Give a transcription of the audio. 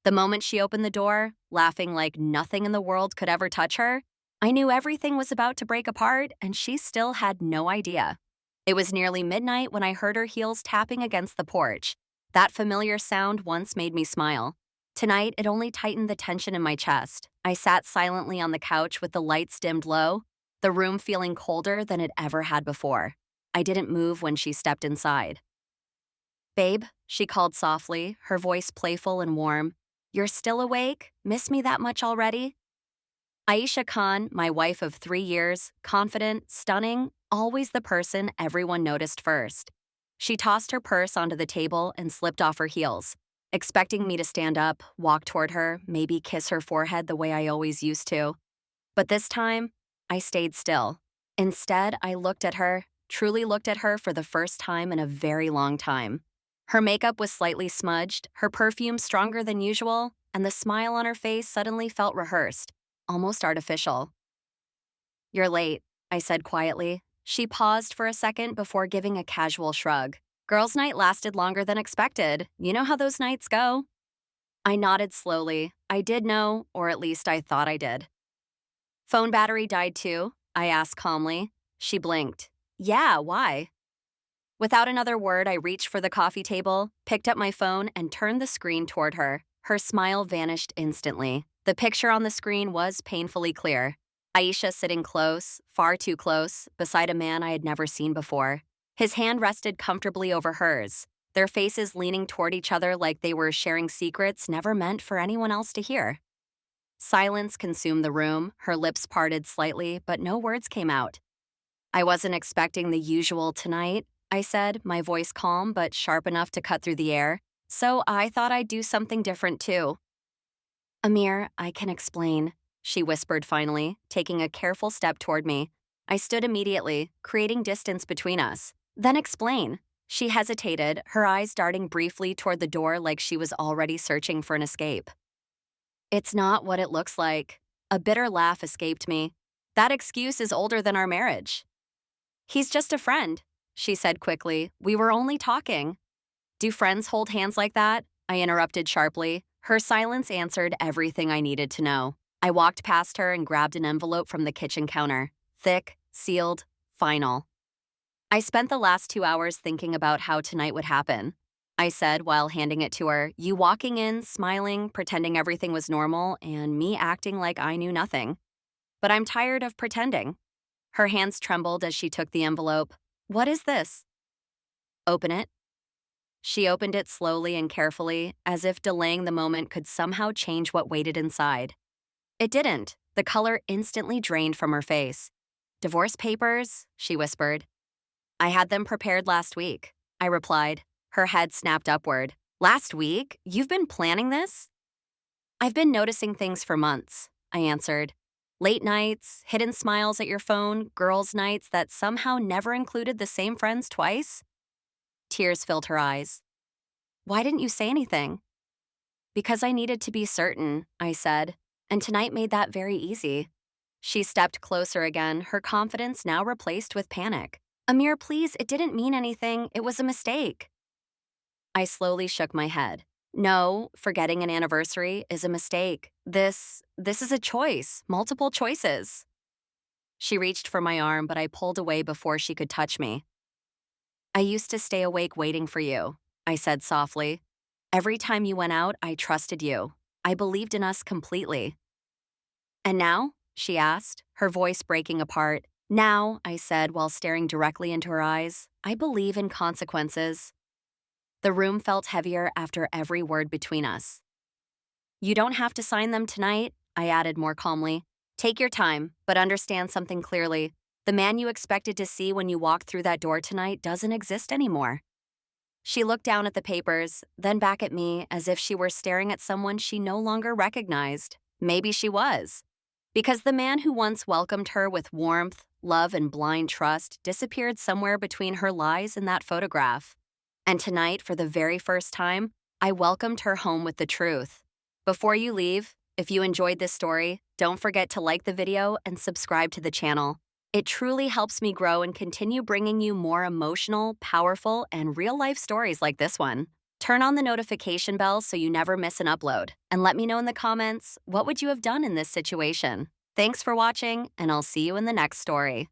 The moment she opened the door, laughing like nothing in the world could ever touch her, I knew everything was about to break apart, and she still had no idea. It was nearly midnight when I heard her heels tapping against the porch. That familiar sound once made me smile. Tonight, it only tightened the tension in my chest. I sat silently on the couch with the lights dimmed low, the room feeling colder than it ever had before. I didn't move when she stepped inside. "Babe," she called softly, her voice playful and warm. "You're still awake? Miss me that much already?" Aisha Khan, my wife of 3 years, confident, stunning, always the person everyone noticed first. She tossed her purse onto the table and slipped off her heels, expecting me to stand up, walk toward her, maybe kiss her forehead the way I always used to. But this time, I stayed still. Instead, I looked at her, truly looked at her for the first time in a very long time. Her makeup was slightly smudged, her perfume stronger than usual, and the smile on her face suddenly felt rehearsed, almost artificial. "You're late," I said quietly. She paused for a second before giving a casual shrug. "Girls' night lasted longer than expected. You know how those nights go." I nodded slowly. I did know, or at least I thought I did. "Phone battery died too?" I asked calmly. She blinked. "Yeah, why?" Without another word, I reached for the coffee table, picked up my phone, and turned the screen toward her. Her smile vanished instantly. The picture on the screen was painfully clear. Aisha sitting close, far too close, beside a man I had never seen before. His hand rested comfortably over hers, their faces leaning toward each other like they were sharing secrets never meant for anyone else to hear. Silence consumed the room, her lips parted slightly, but no words came out. "I wasn't expecting the usual tonight," I said, my voice calm but sharp enough to cut through the air. "So I thought I'd do something different too." "Amir, I can explain," she whispered finally, taking a careful step toward me. I stood immediately, creating distance between us. "Then explain." She hesitated, her eyes darting briefly toward the door like she was already searching for an escape. "It's not what it looks like." A bitter laugh escaped me. "That excuse is older than our marriage." "He's just a friend," she said quickly. "We were only talking." "Do friends hold hands like that?" I interrupted sharply. Her silence answered everything I needed to know. I walked past her and grabbed an envelope from the kitchen counter. Thick, sealed, final. "I spent the last 2 hours thinking about how tonight would happen," I said while handing it to her. "You walking in, smiling, pretending everything was normal, and me acting like I knew nothing. But I'm tired of pretending." Her hands trembled as she took the envelope. "What is this?" "Open it." She opened it slowly and carefully, as if delaying the moment could somehow change what waited inside. It didn't. The color instantly drained from her face. "Divorce papers?" she whispered. "I had them prepared last week," I replied. Her head snapped upward. "Last week? You've been planning this?" "I've been noticing things for months," I answered. "Late nights, hidden smiles at your phone, girls' nights that somehow never included the same friends twice." Tears filled her eyes. "Why didn't you say anything?" "Because I needed to be certain," I said, and tonight made that very easy. She stepped closer again, her confidence now replaced with panic. "Amir, please, it didn't mean anything. It was a mistake." I slowly shook my head. "No, forgetting an anniversary is a mistake. This is a choice, multiple choices." She reached for my arm, but I pulled away before she could touch me. "I used to stay awake waiting for you," I said softly. "Every time you went out, I trusted you. I believed in us completely." "And now?" she asked, her voice breaking apart. "Now," I said while staring directly into her eyes, "I believe in consequences." The room felt heavier after every word between us. "You don't have to sign them tonight," I added more calmly. "Take your time, but understand something clearly. The man you expected to see when you walked through that door tonight doesn't exist anymore." She looked down at the papers, then back at me as if she were staring at someone she no longer recognized. Maybe she was. Because the man who once welcomed her with warmth, love, and blind trust disappeared somewhere between her lies and that photograph. And tonight, for the very first time, I welcomed her home with the truth. Before you leave, if you enjoyed this story, don't forget to like the video and subscribe to the channel. It truly helps me grow and continue bringing you more emotional, powerful, and real-life stories like this one. Turn on the notification bell so you never miss an upload. And let me know in the comments, what would you have done in this situation? Thanks for watching, and I'll see you in the next story.